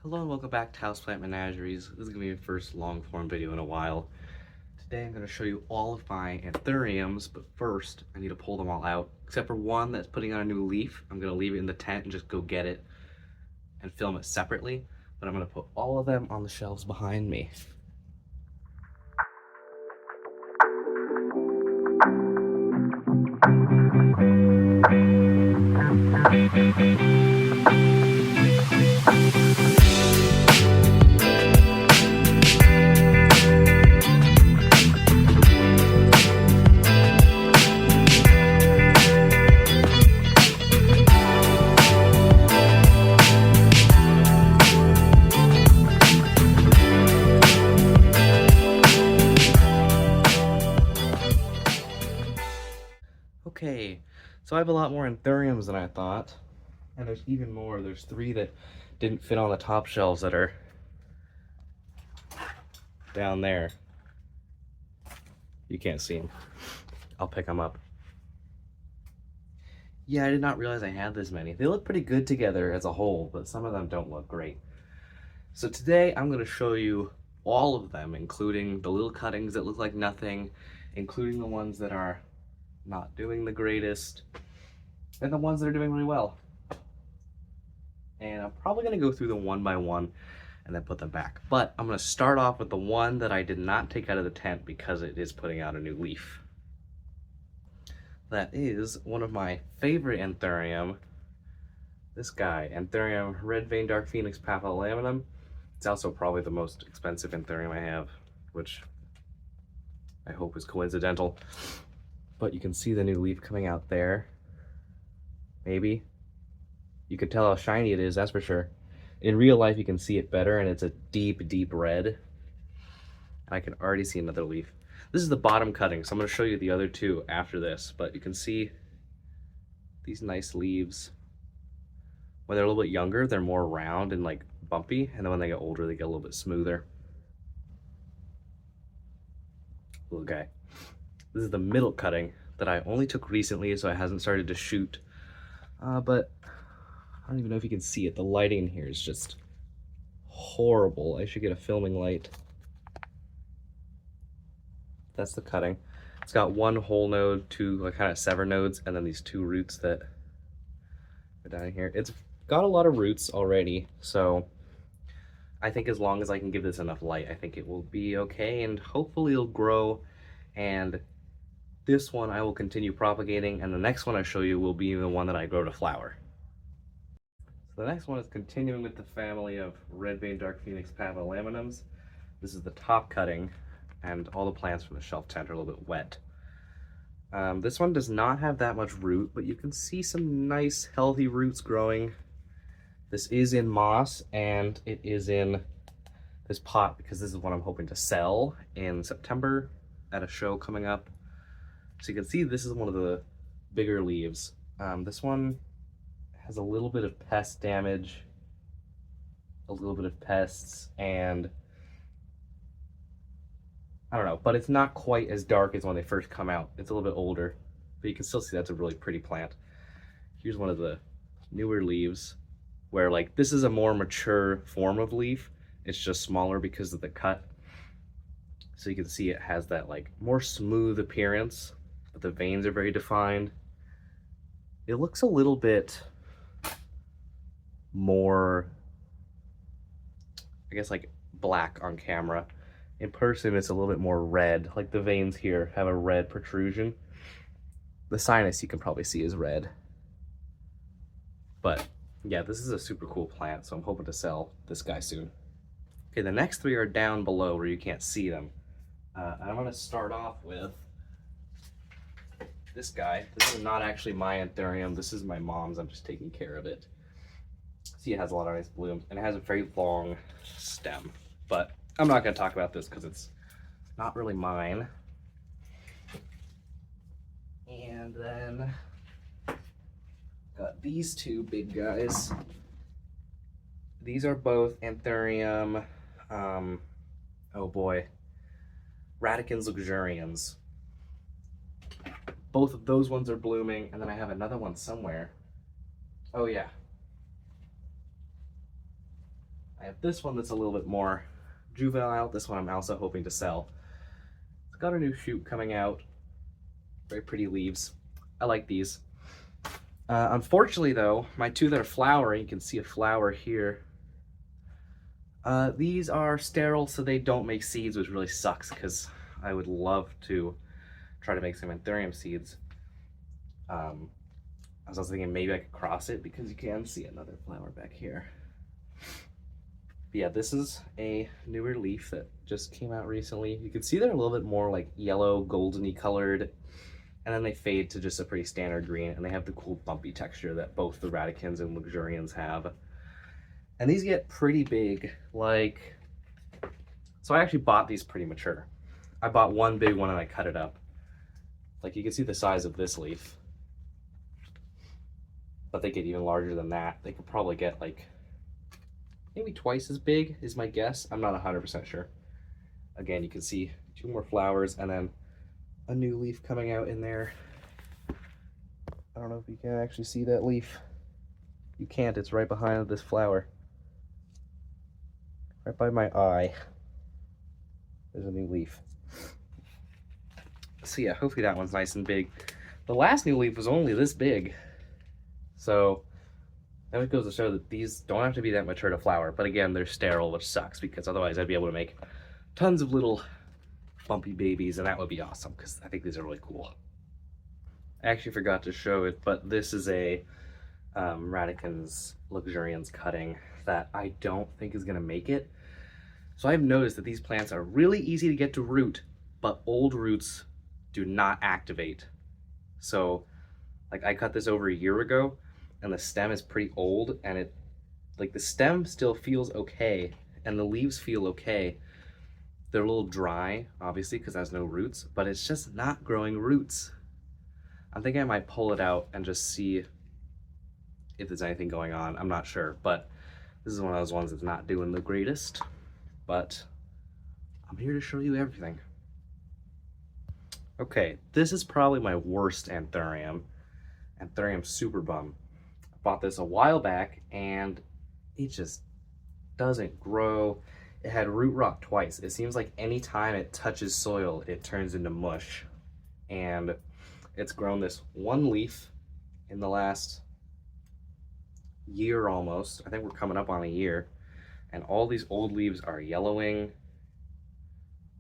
Hello and welcome back to Houseplant Menageries. This is going to be my first long form video in a while. Today I'm going to show you all of my Anthuriums, but first I need to pull them all out. Except for one that's putting on a new leaf. I'm going to leave it in the tent and just go get it and film it separately. But I'm going to put all of them on the shelves behind me. Okay, so I have a lot more Anthuriums than I thought. And there's even more. There's three that didn't fit on the top shelves that are down there. You can't see them. I'll pick them up. Yeah, I did not realize I had this many. They look pretty good together as a whole, but some of them don't look great. So today I'm going to show you all of them, including the little cuttings that look like nothing, including the ones that are not doing the greatest, and the ones that are doing really well. And I'm probably going to go through them one by one and then put them back. But I'm going to start off with the one that I did not take out of the tent because it is putting out a new leaf. That is one of my favorite Anthurium. This guy, Anthurium Red Vein Dark Phoenix Papillalaminum. It's also probably the most expensive Anthurium I have, which I hope is coincidental. But you can see the new leaf coming out there. Maybe. You can tell how shiny it is, that's for sure. In real life, you can see it better, and it's a deep, deep red. I can already see another leaf. This is the bottom cutting, so I'm going to show you the other two after this, but you can see these nice leaves. When they're a little bit younger, they're more round and like bumpy, and then when they get older, they get a little bit smoother. Little guy. This is the middle cutting that I only took recently, so it hasn't started to shoot. But I don't even know if you can see it. The lighting in here is just horrible. I should get a filming light. That's the cutting. It's got one whole node, two like kind of sever nodes, and then these two roots that are down here. It's got a lot of roots already, so I think as long as I can give this enough light, I think it will be okay, and hopefully it'll grow. And this one I will continue propagating, and the next one I show you will be the one that I grow to flower. So the next one is continuing with the family of Red Vein Dark Phoenix Papillalaminums. This is the top cutting, and all the plants from the shelf tent are a little bit wet. This one does not have that much root, but you can see some nice healthy roots growing. This is in moss, and it is in this pot because this is what I'm hoping to sell in September at a show coming up. So you can see this is one of the bigger leaves. This one has a little bit of pest damage, a little bit of pests, and I don't know, but it's not quite as dark as when they first come out. It's a little bit older, but you can still see that's a really pretty plant. Here's one of the newer leaves where like this is a more mature form of leaf. It's just smaller because of the cut. So you can see it has that like more smooth appearance, but the veins are very defined. It looks a little bit more, I guess, like black on camera. In person, it's a little bit more red. Like the veins here have a red protrusion. The sinus you can probably see is red. But yeah, this is a super cool plant, so I'm hoping to sell this guy soon. Okay, the next three are down below where you can't see them. I'm gonna start off with this guy. This is not actually my Anthurium. This is my mom's. I'm just taking care of it. See, it has a lot of nice blooms, and it has a very long stem. But I'm not going to talk about this because it's not really mine. And then got these two big guys. These are both Anthurium, oh boy, Radicans luxurians. Both of those ones are blooming, and then I have another one somewhere. Oh yeah. I have this one that's a little bit more juvenile. This one I'm also hoping to sell. It's got a new shoot coming out. Very pretty leaves. I like these. Unfortunately though, my two that are flowering, you can see a flower here. These are sterile, so they don't make seeds, which really sucks because I would love to try to make some Anthurium seeds. I was also thinking maybe I could cross it because you can see another flower back here. But yeah, this is a newer leaf that just came out recently. You can see they're a little bit more like yellow, goldeny colored, and then they fade to just a pretty standard green, and they have the cool bumpy texture that both the Radicans and Luxurians have. And these get pretty big, like, so I actually bought these pretty mature. I bought one big one and I cut it up. Like, you can see the size of this leaf, but they get even larger than that. They could probably get like maybe twice as big is my guess. I'm not 100% sure. Again, you can see two more flowers and then a new leaf coming out in there. I don't know if you can actually see that leaf. You can't, it's right behind this flower. Right by my eye. There's a new leaf. So yeah, hopefully that one's nice and big. The last new leaf was only this big. So that goes to show that these don't have to be that mature to flower. But again, they're sterile, which sucks because otherwise I'd be able to make tons of little bumpy babies, and that would be awesome because I think these are really cool. I actually forgot to show it, but this is a Radicans Luxurians cutting that I don't think is going to make it. So I've noticed that these plants are really easy to get to root, but old roots do not activate. So like I cut this over a year ago and the stem is pretty old, and it like the stem still feels okay and the leaves feel okay. They're a little dry, obviously, because it has no roots, but it's just not growing roots. I'm thinking I might pull it out and just see if there's anything going on. I'm not sure, but this is one of those ones that's not doing the greatest, but I'm here to show you everything. Okay, this is probably my worst Anthurium. Anthurium Super Bum. I bought this a while back and it just doesn't grow. It had root rot twice. It seems like anytime it touches soil, it turns into mush. And it's grown this one leaf in the last year almost. I think we're coming up on a year. And all these old leaves are yellowing.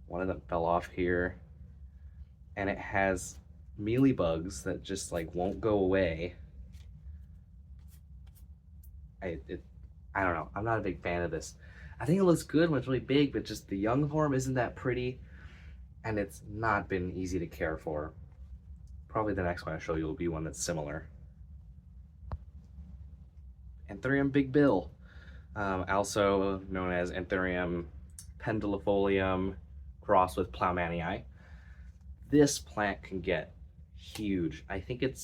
One of them fell off here. And it has mealybugs that just like won't go away. I don't know. I'm not a big fan of this. I think it looks good when it's really big, but just the young form isn't that pretty, and it's not been easy to care for. Probably the next one I show you will be one that's similar. Anthurium Big Bill, also known as Anthurium pendulifolium crossed with Plougmanii. This plant can get huge. I think it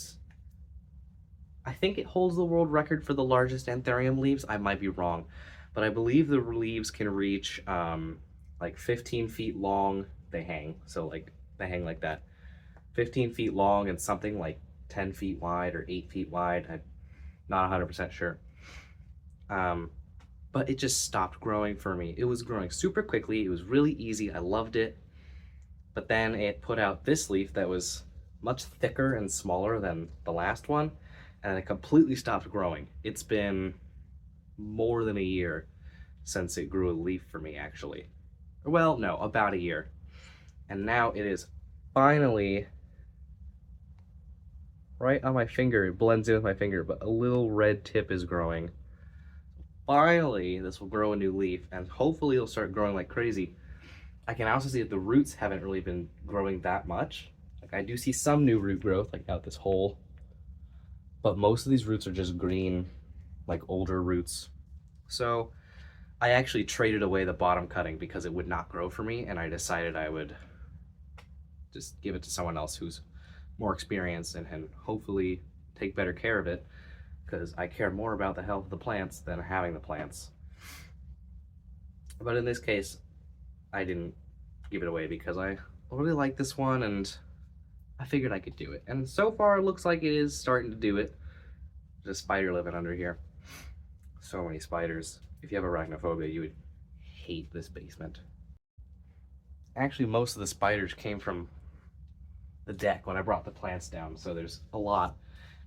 holds the world record for the largest Anthurium leaves. I might be wrong, but I believe the leaves can reach like 15 feet long. They hang, so like they hang like that, 15 feet long and something like 10 feet wide or 8 feet wide. I'm not 100% sure. But it just stopped growing for me. It was growing super quickly. It was really easy. I loved it. But then it put out this leaf that was much thicker and smaller than the last one, and it completely stopped growing. It's been more than a year since it grew a leaf for me, actually. Well, no, about a year. And now it is finally right on my finger. It blends in with my finger, but a little red tip is growing. Finally, this will grow a new leaf, and hopefully it'll start growing like crazy. I can also see that the roots haven't really been growing that much. Like I do see some new root growth, like out this hole, but most of these roots are just green, like older roots. So I actually traded away the bottom cutting because it would not grow for me, and I decided I would just give it to someone else who's more experienced and can hopefully take better care of it, because I care more about the health of the plants than having the plants. But in this case, I didn't give it away because I really like this one and I figured I could do it. And so far it looks like it is starting to do it. There's a spider living under here. So many spiders. if you have arachnophobia, you would hate this basement. Actually, most of the spiders came from the deck when I brought the plants down, so there's a lot.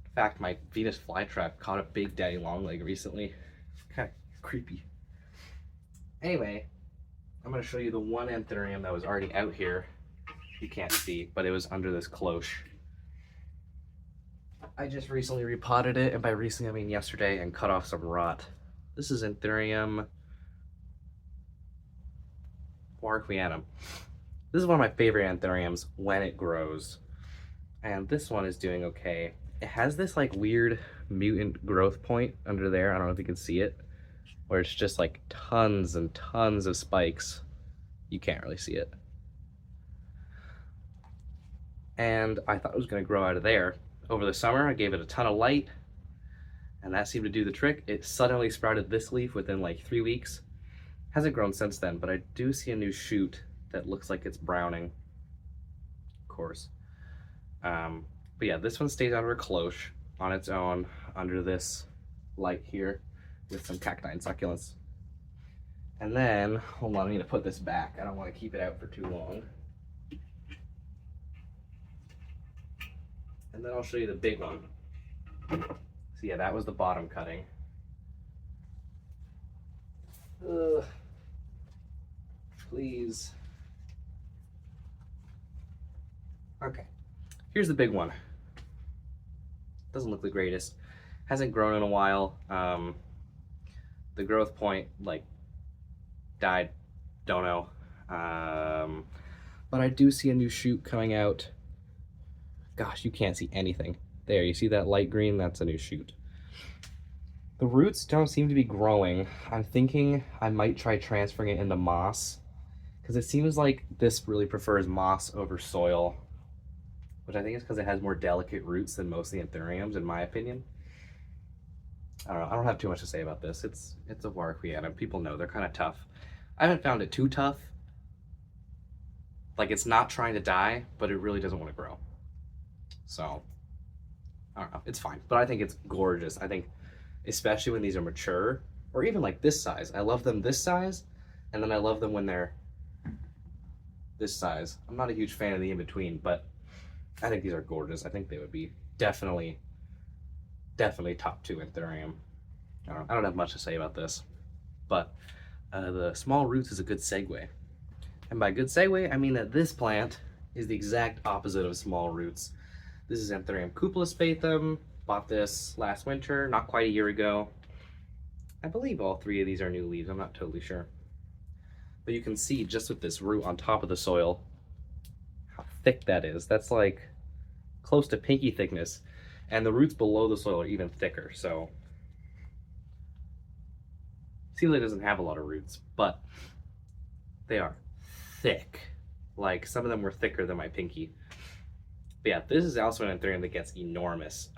In fact, my Venus flytrap caught a big daddy longleg recently. Kind of creepy. Anyway, I'm going to show you the one Anthurium that was already out here. You can't see, but it was under this cloche. I just recently repotted it, and by recently I mean yesterday, and cut off some rot. This is Anthurium warquianum. This is one of my favorite Anthuriums when it grows. And this one is doing okay. It has this like weird mutant growth point under there. I don't know if you can see it, where it's just like tons and tons of spikes. You can't really see it. And I thought it was going to grow out of there. Over the summer, I gave it a ton of light, and that seemed to do the trick. It suddenly sprouted this leaf within like 3 weeks. Hasn't grown since then, but I do see a new shoot that looks like it's browning, of course. But yeah, this one stays under a cloche on its own under this light here with some cacti and succulents. And then, hold on, I need to put this back. I don't want to keep it out for too long. And then I'll show you the big one. So yeah, that was the bottom cutting. Ugh. Please. Okay, here's the big one. Doesn't look the greatest. Hasn't grown in a while. The growth point like died, don't know. But I do see a new shoot coming out. Gosh, you can't see anything. There, you see that light green? That's a new shoot. The roots don't seem to be growing. I'm thinking I might try transferring it into moss, because it seems like this really prefers moss over soil, which I think is because it has more delicate roots than most of the Anthuriums, in my opinion. I don't know. I don't have too much to say about this. It's a warquianum. People know they're kind of tough. I haven't found it too tough. Like, it's not trying to die, but it really doesn't want to grow. So, I don't know. It's fine. But I think it's gorgeous. I think, especially when these are mature, or even like this size. I love them this size, and then I love them when they're this size. I'm not a huge fan of the in-between, but I think these are gorgeous. I think they would be definitely top 2 Anthurium. I don't have much to say about this, but the small roots is a good segue. And by good segue, I mean that this plant is the exact opposite of small roots. This is Anthurium cupulospathum. Bought this last winter, not quite a year ago. I believe all 3 of these are new leaves. I'm not totally sure. But you can see just with this root on top of the soil how thick that is. That's like close to pinky thickness. And the roots below the soil are even thicker. So seems like it doesn't have a lot of roots, but they are thick. Like, some of them were thicker than my pinky. But yeah, this is also an Anthurium that gets enormous.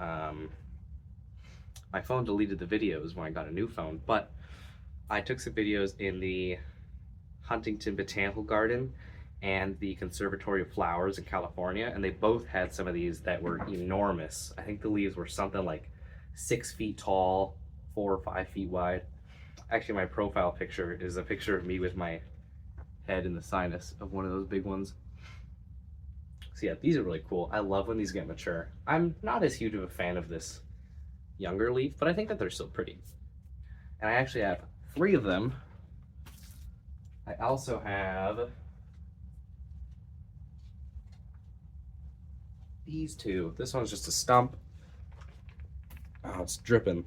My phone deleted the videos when I got a new phone, but I took some videos in the Huntington Botanical Garden and the Conservatory of Flowers in California, and they both had some of these that were enormous. I think the leaves were something like 6 feet tall, 4 or 5 feet wide. Actually, my profile picture is a picture of me with my head in the sinus of one of those big ones. So yeah, these are really cool. I love when these get mature. I'm not as huge of a fan of this younger leaf, but I think that they're still pretty. And I actually have 3 of them. I also have these 2. This one's just a stump. Oh, it's dripping.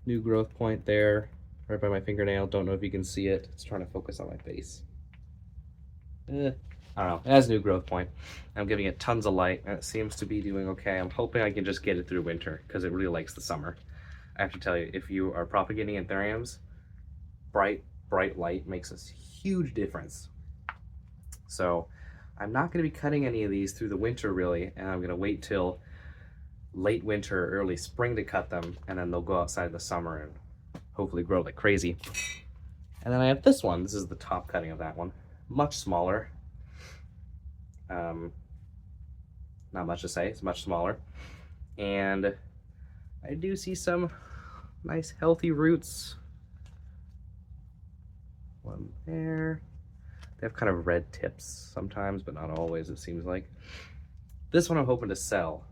New growth point there, right by my fingernail. Don't know if you can see it. It's trying to focus on my face. I don't know. It has a new growth point. I'm giving it tons of light, and it seems to be doing okay. I'm hoping I can just get it through winter, because it really likes the summer. I have to tell you, if you are propagating Anthuriums, bright light makes a huge difference. So I'm not going to be cutting any of these through the winter, really, and I'm going to wait till late winter, early spring to cut them, and then they'll go outside in the summer and hopefully grow like crazy. And then I have this one. This is the top cutting of that one. Much smaller. Not much to say. It's much smaller. And I do see some nice healthy roots. One there. They have kind of red tips sometimes, but not always, it seems like. This one I'm hoping to sell,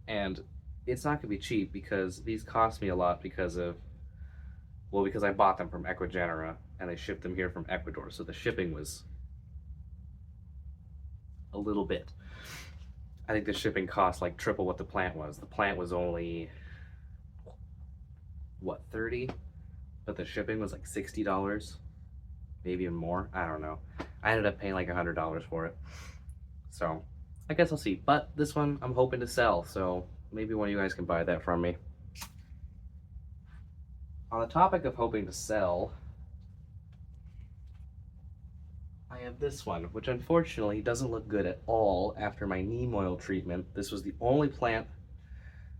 and it's not gonna be cheap because these cost me a lot because of, well, because I bought them from Ecuador and they shipped them here from Ecuador, so the shipping was a little bit. I think the shipping cost like triple what the plant was. The plant was only, what, 30? But the shipping was like $60, maybe even more. I don't know. I ended up paying like $100 for it. So I guess I'll see. But this one I'm hoping to sell, so maybe one of you guys can buy that from me. On the topic of hoping to sell, I have this one, which unfortunately doesn't look good at all after my neem oil treatment. This was the only plant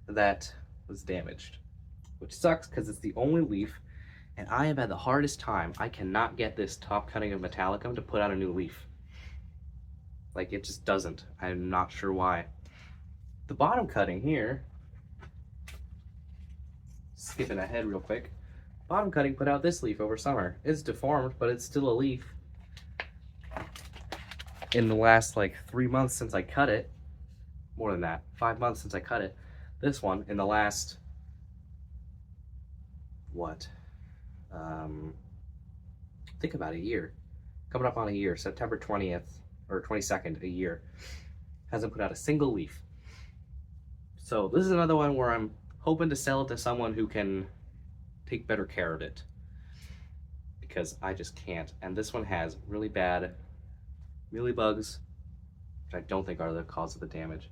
that was damaged, which sucks because it's the only leaf, and I have had the hardest time. I cannot get this top cutting of Metallicum to put out a new leaf. Like, it just doesn't. I'm not sure why. The bottom cutting here, skipping ahead real quick, bottom cutting put out this leaf over summer. It's deformed, but it's still a leaf. In the last like 3 months since I cut it, more than that, 5 months since I cut it, this one in the last, what, think about a year, coming up on a year, September 20th or 22nd, a year, hasn't put out a single leaf. So this is another one where I'm hoping to sell it to someone who can take better care of it, because I just can't. And this one has really bad mealybugs, which I don't think are the cause of the damage.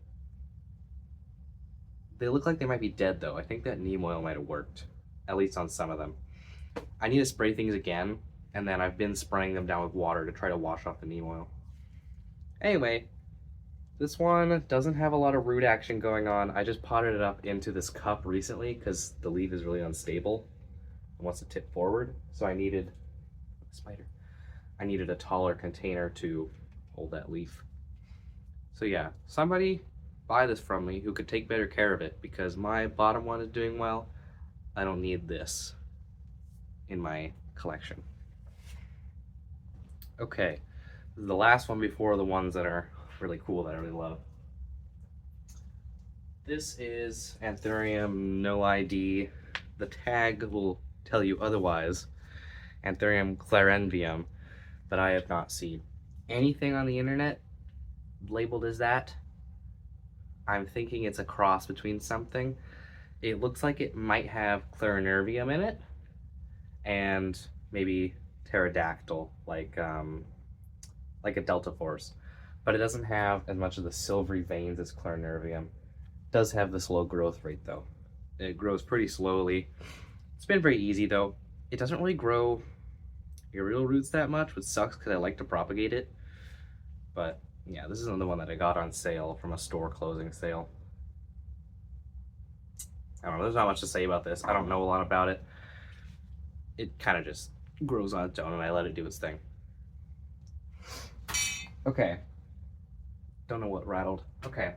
They look like they might be dead though. I think that neem oil might have worked, at least on some of them. I need to spray things again, and then I've been spraying them down with water to try to wash off the neem oil. Anyway, this one doesn't have a lot of root action going on. I just potted it up into this cup recently because the leaf is really unstable and wants to tip forward. So I needed a taller container to hold that leaf. So yeah, somebody buy this from me who could take better care of it, because my bottom one is doing well. I don't need this in my collection. Okay, this is the last one before the ones that are really cool that I really love. This is Anthurium, no ID. The tag will tell you otherwise. Anthurium clarenvium, but I have not seen anything on the internet labeled as that. I'm thinking it's a cross between something. It looks like it might have clarinervium in it, and maybe pterodactyl, like a delta force. But it doesn't have as much of the silvery veins as clarinervium. It does have this low growth rate though. It grows pretty slowly. It's been very easy though. It doesn't really grow aerial roots that much, which sucks because I like to propagate it. But yeah, this is another one that I got on sale from a store closing sale. I don't know, there's not much to say about this. I don't know a lot about it. It kind of just grows on its own and I let it do its thing. Okay. Don't know what rattled. Okay,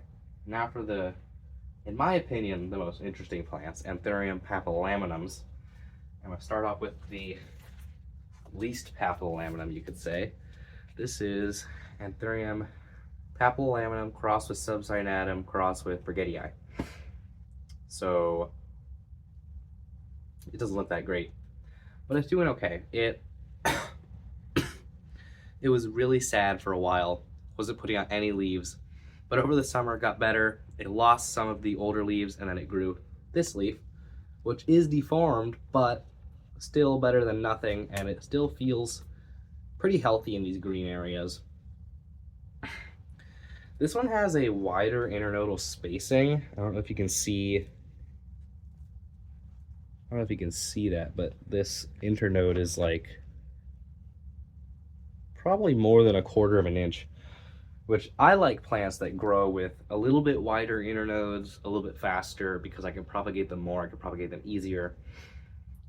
now for the, in my opinion, the most interesting plants, Anthurium papillamminums. I'm gonna start off with the least papillamminum, you could say. This is Anthurium papillamminum crossed with subsinatum crossed with brightii. So it doesn't look that great, but it's doing okay. It was really sad for a while. Wasn't putting out any leaves, but over the summer it got better. It lost some of the older leaves and then it grew this leaf, which is deformed, but still better than nothing, and it still feels pretty healthy in these green areas. This one has a wider internodal spacing. I don't know if you can see, that, but this internode is like probably more than 1/4 of an inch, which I like plants that grow with a little bit wider internodes, a little bit faster, because I can propagate them more, I can propagate them easier.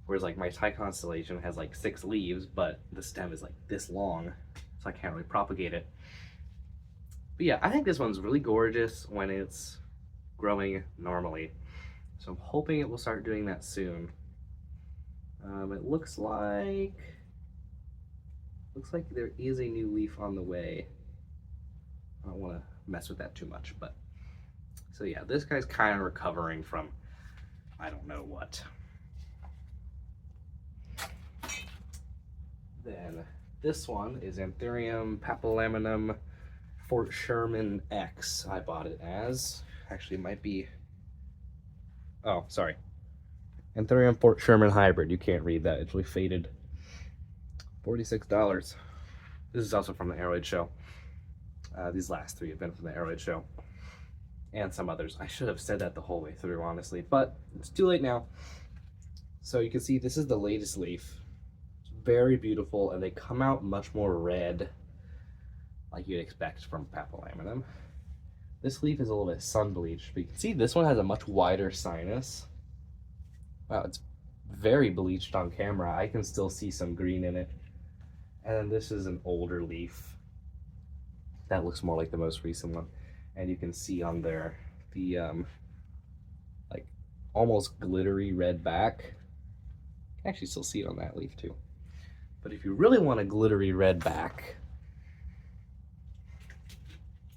Whereas like my Thai constellation has like 6 leaves, but the stem is like this long, so I can't really propagate it. But yeah, I think this one's really gorgeous when it's growing normally. So I'm hoping it will start doing that soon. It looks like there is a new leaf on the way. I don't want to mess with that too much, but so yeah, this guy's kind of recovering from I don't know what. Then this one is Anthurium papillimonum Fort Sherman X. I bought it as, actually it might be, oh, sorry. Anthurium Fort Sherman Hybrid. You can't read that, it's really faded. $46. This is also from the Arrowhead show. These last three have been from the Arrowhead show. And some others. I should have said that the whole way through, honestly, but it's too late now. So you can see this is the latest leaf. It's very beautiful, and they come out much more red, like you'd expect from papillimonum. This leaf is a little bit sun bleached, but you can see this one has a much wider sinus. Wow, it's very bleached on camera. I can still see some green in it. And then this is an older leaf. That looks more like the most recent one. And you can see on there the like almost glittery red back. You can actually still see it on that leaf too. But if you really want a glittery red back,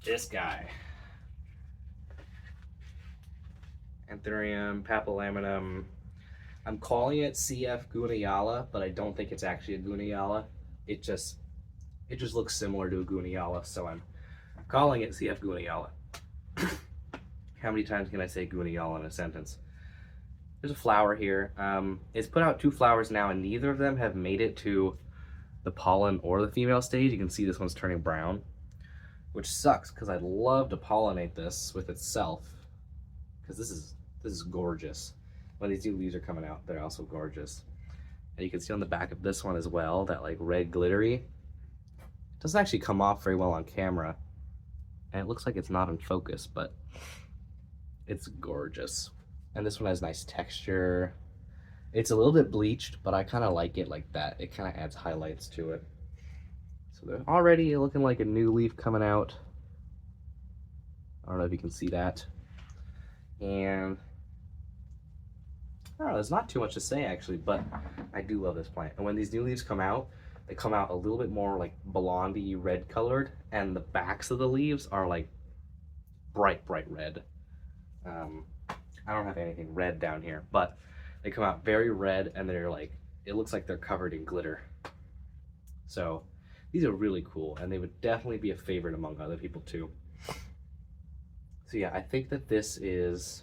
this guy. Anthurium papillimonum. I'm calling it CF Gunayala, but I don't think it's actually a Gunayala. It just looks similar to a Gunayala, so I'm calling it CF Gunayala. How many times can I say Gunayala in a sentence? There's a flower here. It's put out 2 flowers now, and neither of them have made it to the pollen or the female stage. You can see this one's turning brown, which sucks because I'd love to pollinate this with itself, because this is gorgeous. When these new leaves are coming out, they're also gorgeous. And you can see on the back of this one as well, that like red glittery. It doesn't actually come off very well on camera. And it looks like it's not in focus, but it's gorgeous. And this one has nice texture. It's a little bit bleached, but I kind of like it like that. It kind of adds highlights to it. So they're already looking like a new leaf coming out. I don't know if you can see that. And I don't know, there's not too much to say actually, but I do love this plant. And when these new leaves come out, they come out a little bit more like blondie red colored, and the backs of the leaves are like bright red. I don't have anything red down here, but they come out very red, and they're like, it looks like they're covered in glitter. So these are really cool, and they would definitely be a favorite among other people too. So yeah, I think that this is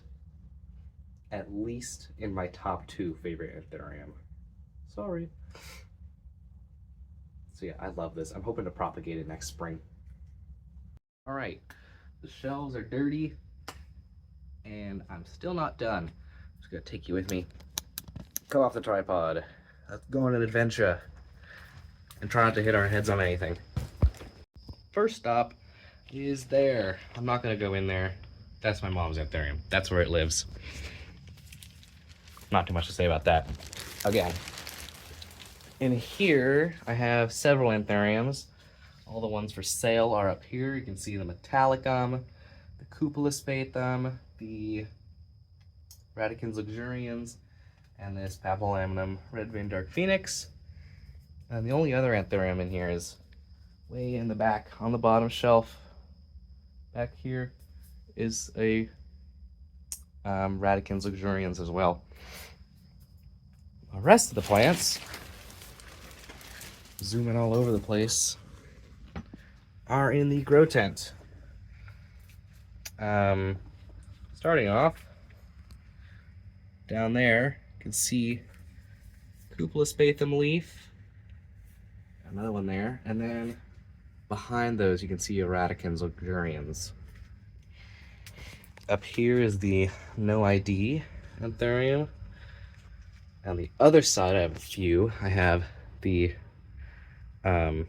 at least in my top 2 favorite Anthurium. Sorry. So yeah, I love this. I'm hoping to propagate it next spring. All right, the shelves are dirty, and I'm still not done. I'm just gonna take you with me. Come off the tripod. Let's go on an adventure and try not to hit our heads on anything. First stop is there. I'm not gonna go in there. That's my mom's Anthurium. That's where it lives. Not too much to say about that. Again, in here I have several Anthuriums. All the ones for sale are up here. You can see the Metallicum, the Cupola spathum, the Radicans luxurians, and this papillimonum red vein dark phoenix. And the only other Anthurium in here is way in the back on the bottom shelf. Back here is a Radicans luxurians as well. The rest of the plants, zooming all over the place, are in the grow tent. Starting off, down there, you can see Cupola spathum leaf, another one there, and then behind those you can see Radicans luxurians. Up here is the no ID Anthurium. On the other side I have a few. I have the red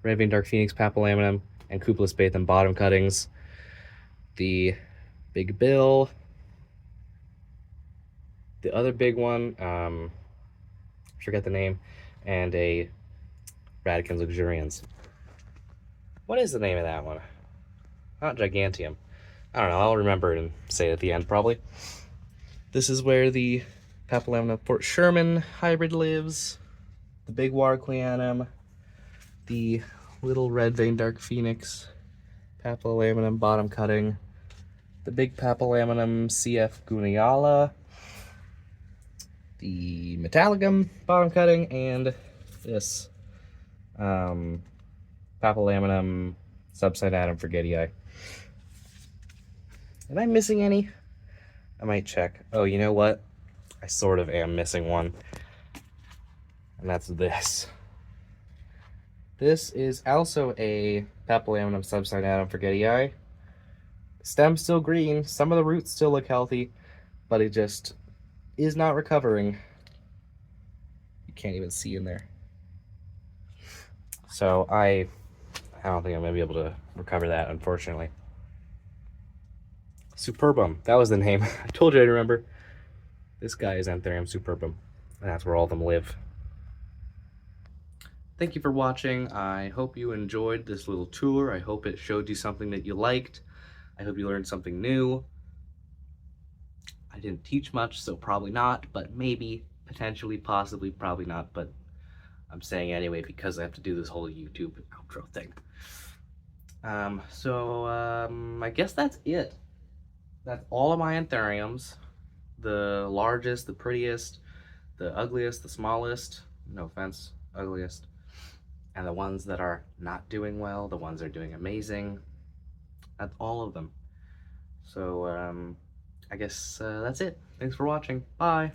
vein dark phoenix papillimonum and Cupola spathum bottom cuttings, the big bill, the other big one, forget the name, and a Radicans luxurians. What is the name of that one? Not Gigantium. I don't know, I'll remember it and say it at the end probably. This is where the Papillamum Fort Sherman hybrid lives. The big Warcleanum. The little red vein dark phoenix. Papillamum bottom cutting. The big Papillamum CF Guniala. The Metalligum bottom cutting, and this Papillamum subsignatum forgetii. Am I missing any? I might check. Oh, you know what? I sort of am missing one. And that's this. This is also a Papillamum subsignatum forgetii. Stem's still green. Some of the roots still look healthy, but it just is not recovering. You can't even see in there. So I don't think I'm gonna be able to recover that, unfortunately. Superbum, that was the name. I told you I'd remember. This guy is Anthurium superbum, and that's where all of them live. Thank you for watching. I hope you enjoyed this little tour. I hope it showed you something that you liked. I hope you learned something new. I didn't teach much, so probably not, but maybe, potentially, possibly, probably not, but I'm saying anyway because I have to do this whole YouTube outro thing. I guess that's it. That's all of my Anthuriums. The largest, the prettiest, the ugliest, the smallest, no offense, ugliest, and the ones that are not doing well, the ones that are doing amazing. That's all of them. So, I guess that's it. Thanks for watching. Bye.